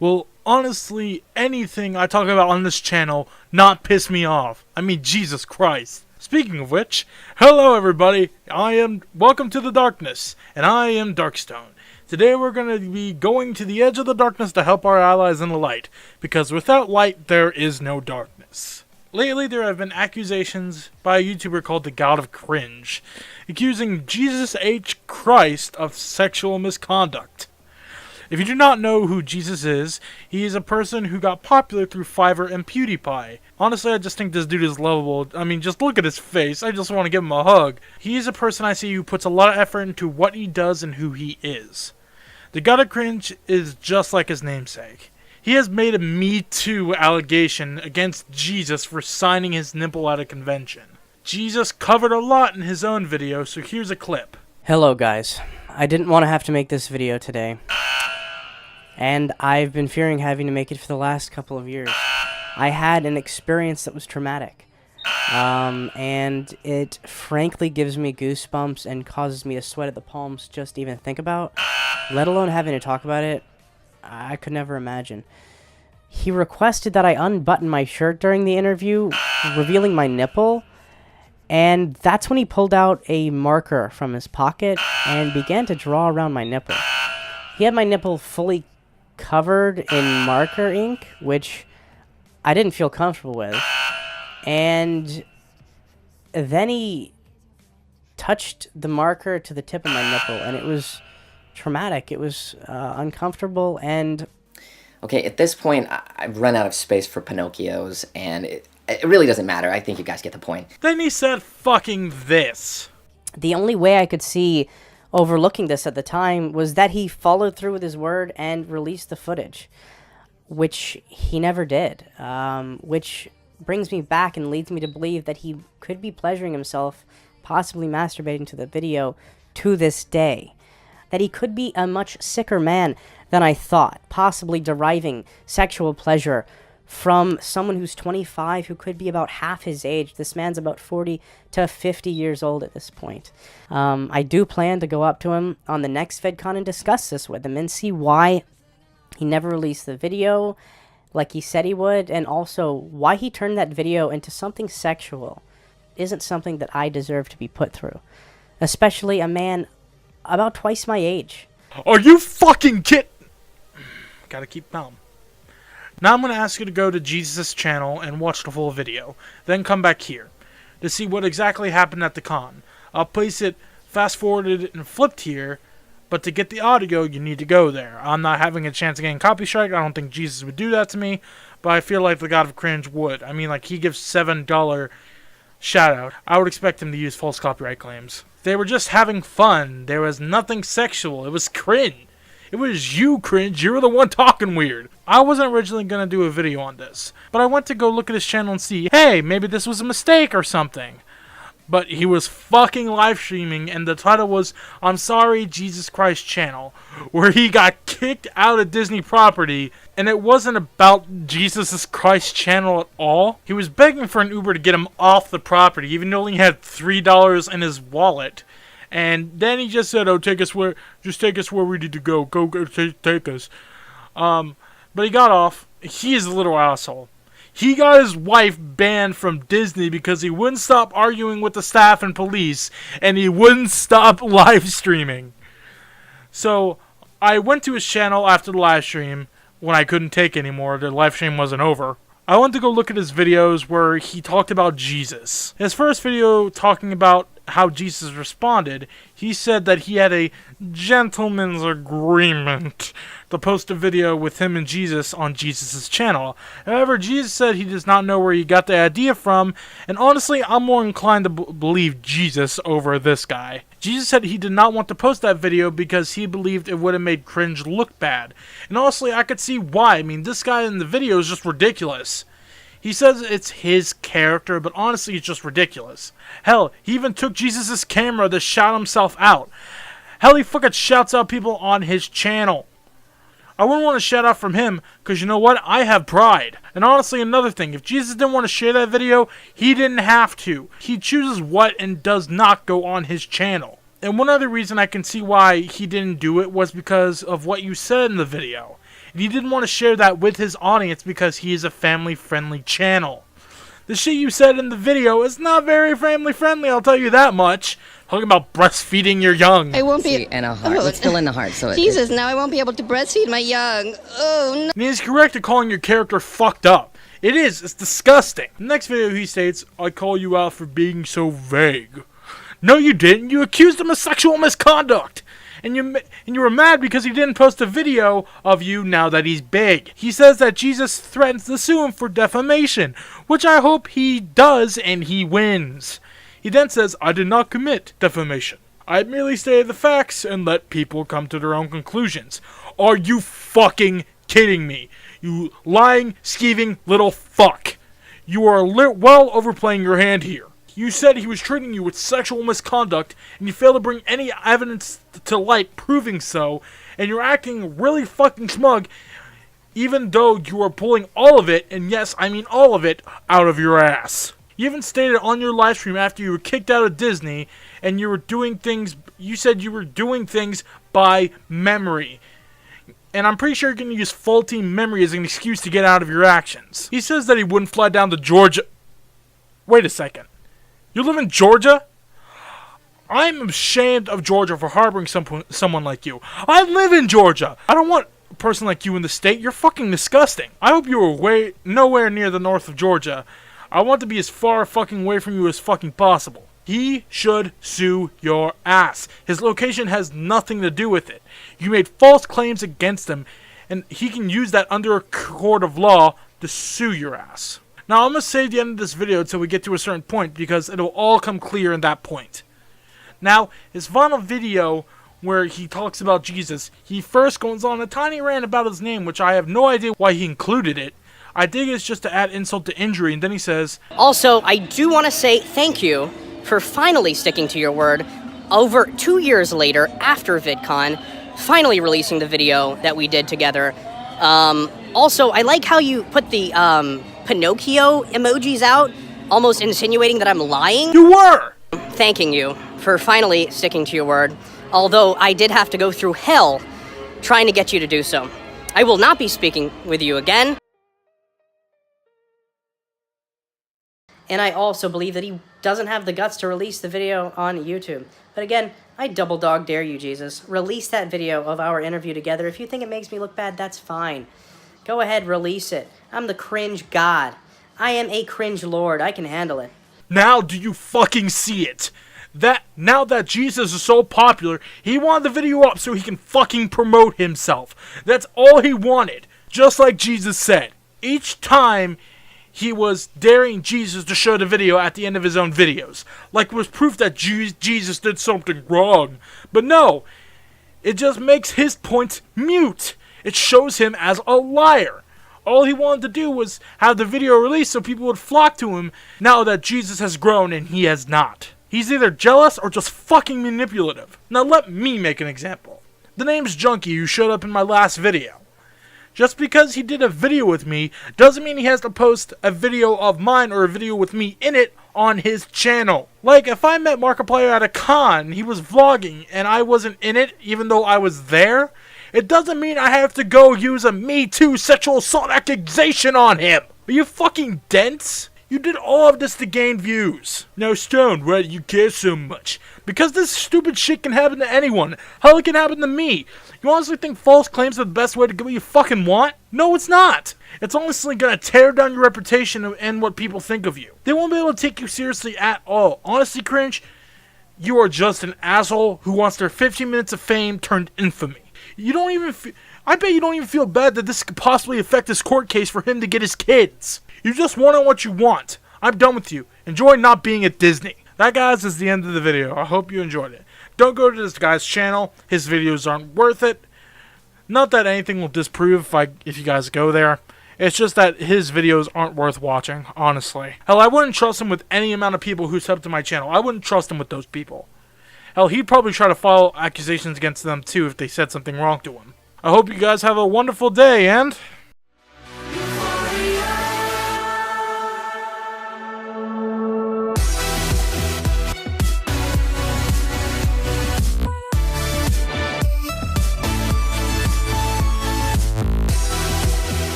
Will honestly anything I talk about on this channel not piss me off. I mean, Jesus Christ. Speaking of which, hello everybody, welcome to the darkness, and I am DarknessStone. Today we're going to be going to the edge of the darkness to help our allies in the light, because without light there is no darkness. Lately there have been accusations by a YouTuber called the God of Cringe, accusing Jesus H. Christ of sexual misconduct. If you do not know who Jesus is, he is a person who got popular through Fiverr and PewDiePie. Honestly, I just think this dude is lovable. I mean, just look at his face. I just want to give him a hug. He is a person I see who puts a lot of effort into what he does and who he is. The God of Cringe is just like his namesake. He has made a Me Too allegation against Jesus for signing his nipple at a convention. Jesus covered a lot in his own video, so here's a clip. Hello guys, I didn't want to have to make this video today. And I've been fearing having to make it for the last couple of years. I had an experience that was traumatic. And it frankly gives me goosebumps and causes me to sweat at the palms just to even think about. Let alone having to talk about it. I could never imagine. He requested that I unbutton my shirt during the interview, revealing my nipple. And that's when he pulled out a marker from his pocket and began to draw around my nipple. He had my nipple fully covered in marker ink, which I didn't feel comfortable with. And then he touched the marker to the tip of my nipple, and it was traumatic. It was uncomfortable, and... Okay, at this point, I've run out of space for Pinocchios, and it really doesn't matter. I think you guys get the point. Then he said fucking this. The only way I could see overlooking this at the time was that he followed through with his word and released the footage, which he never did, which brings me back and leads me to believe that he could be pleasuring himself, possibly masturbating to the video to this day, that he could be a much sicker man than I thought, possibly deriving sexual pleasure from someone who's 25 who could be about half his age. This man's about 40 to 50 years old at this point. I do plan to go up to him on the next VidCon and discuss this with him and see why he never released the video like he said he would, and also why he turned that video into something sexual isn't something that I deserve to be put through, especially a man about twice my age. Are you fucking kidding? Gotta keep calm. Now I'm going to ask you to go to Jesus' channel and watch the full video, then come back here to see what exactly happened at the con. I'll place it fast forwarded and flipped here, but to get the audio you need to go there. I'm not having a chance of getting copy strike. I don't think Jesus would do that to me, but I feel like the God of Cringe would. I mean, like, he gives $7 shout out. I would expect him to use false copyright claims. They were just having fun. There was nothing sexual. It was cringe. It was you, Cringe. You were the one talking weird. I wasn't originally going to do a video on this, but I went to go look at his channel and see, hey, maybe this was a mistake or something. But he was fucking live streaming, and the title was, I'm Sorry, Jesus Christ Channel, where he got kicked out of Disney property, and it wasn't about Jesus Christ Channel at all. He was begging for an Uber to get him off the property, even though he only had $3 in his wallet. And then he just said, "Oh, take us where we need to go. Go, take us." But he got off. He is a little asshole. He got his wife banned from Disney because he wouldn't stop arguing with the staff and police, and he wouldn't stop live streaming. So I went to his channel after the live stream when I couldn't take anymore. The live stream wasn't over. I went to go look at his videos where he talked about Jesus. His first video talking about how Jesus responded, he said that he had a gentleman's agreement to post a video with him and Jesus on Jesus' channel. However, Jesus said he does not know where he got the idea from, and honestly, I'm more inclined to believe Jesus over this guy. Jesus said he did not want to post that video because he believed it would have made Cringe look bad. And honestly, I could see why. I mean, this guy in the video is just ridiculous. He says it's his character, but honestly, it's just ridiculous. Hell, he even took Jesus' camera to shout himself out. Hell, he fucking shouts out people on his channel. I wouldn't want to shout out from him, because you know what? I have pride. And honestly, another thing, if Jesus didn't want to share that video, he didn't have to. He chooses what and does not go on his channel. And one other reason I can see why he didn't do it was because of what you said in the video. and he didn't want to share that with his audience because he is a family-friendly channel. The shit you said in the video is not very family-friendly, I'll tell you that much. Talking about breastfeeding your young. I won't be... And a heart. Let's fill in the heart. So Jesus, now I won't be able to breastfeed my young. Oh, no. And he's correct in calling your character fucked up. It is. It's disgusting. The next video he states, I call you out for being so vague. No, you didn't. You accused him of sexual misconduct. And you were mad because he didn't post a video of you now that he's big. He says that Jesus threatens to sue him for defamation, which I hope he does and he wins. He then says, I did not commit defamation. I merely stated the facts and let people come to their own conclusions. Are you fucking kidding me? You lying, skeeving little fuck. You are well overplaying your hand here. You said he was treating you with sexual misconduct, and you failed to bring any evidence to light proving so, and you're acting really fucking smug, even though you are pulling all of it, and yes, I mean all of it, out of your ass. You even stated on your live stream after you were kicked out of Disney, and you said you were doing things by memory. And I'm pretty sure you're going to use faulty memory as an excuse to get out of your actions. He says that he wouldn't fly down to Georgia. Wait a second. You live in Georgia? I'm ashamed of Georgia for harboring someone like you. I live in Georgia. I don't want a person like you in the state. You're fucking disgusting. I hope you were nowhere near the north of Georgia. I want to be as far fucking away from you as fucking possible. He should sue your ass. His location has nothing to do with it. You made false claims against him, and he can use that under a court of law to sue your ass. Now, I'm going to save the end of this video until we get to a certain point, because it'll all come clear in that point. Now, his final video, where he talks about Jesus, he first goes on a tiny rant about his name, which I have no idea why he included it. I think it's just to add insult to injury, and then he says, Also, I do want to say thank you for finally sticking to your word over 2 years later, after VidCon, finally releasing the video that we did together. Also, I like how you put the, Pinocchio emojis out, almost insinuating that I'm lying. You were! Thanking you for finally sticking to your word, although I did have to go through hell trying to get you to do so. I will not be speaking with you again. And I also believe that he doesn't have the guts to release the video on YouTube. But again, I double dog dare you, Jesus. Release that video of our interview together. If you think it makes me look bad, that's fine. Go ahead, release it. I'm the cringe god. I am a cringe lord. I can handle it. Now do you fucking see it? Now that Jesus is so popular, he wanted the video up so he can fucking promote himself. That's all he wanted. Just like Jesus said. Each time he was daring Jesus to show the video at the end of his own videos. Like it was proof that Jesus did something wrong. But no, it just makes his points mute. It shows him as a liar. All he wanted to do was have the video released so people would flock to him now that Jesus has grown and he has not. He's either jealous or just fucking manipulative. Now let me make an example. The name's Junkie, who showed up in my last video. Just because he did a video with me doesn't mean he has to post a video of mine or a video with me in it on his channel. Like, if I met Markiplier at a con and he was vlogging and I wasn't in it even though I was there, it doesn't mean I have to go use a Me Too sexual assault accusation on him. Are you fucking dense? You did all of this to gain views. Now, Stone, why do you care so much? Because this stupid shit can happen to anyone. Hell, it can happen to me. You honestly think false claims are the best way to get what you fucking want? No, it's not. It's honestly gonna tear down your reputation and what people think of you. They won't be able to take you seriously at all. Honestly, Cringe, you are just an asshole who wants their 15 minutes of fame turned infamy. You don't even I bet you don't even feel bad that this could possibly affect this court case for him to get his kids. You just want what you want. I'm done with you. Enjoy not being at Disney. That, guys, is the end of the video. I hope you enjoyed it. Don't go to this guy's channel. His videos aren't worth it. Not that anything will disprove if you guys go there. It's just that his videos aren't worth watching, honestly. Hell, I wouldn't trust him with any amount of people who sub to my channel. I wouldn't trust him with those people. Hell, he'd probably try to file accusations against them too if they said something wrong to him. I hope you guys have a wonderful day, and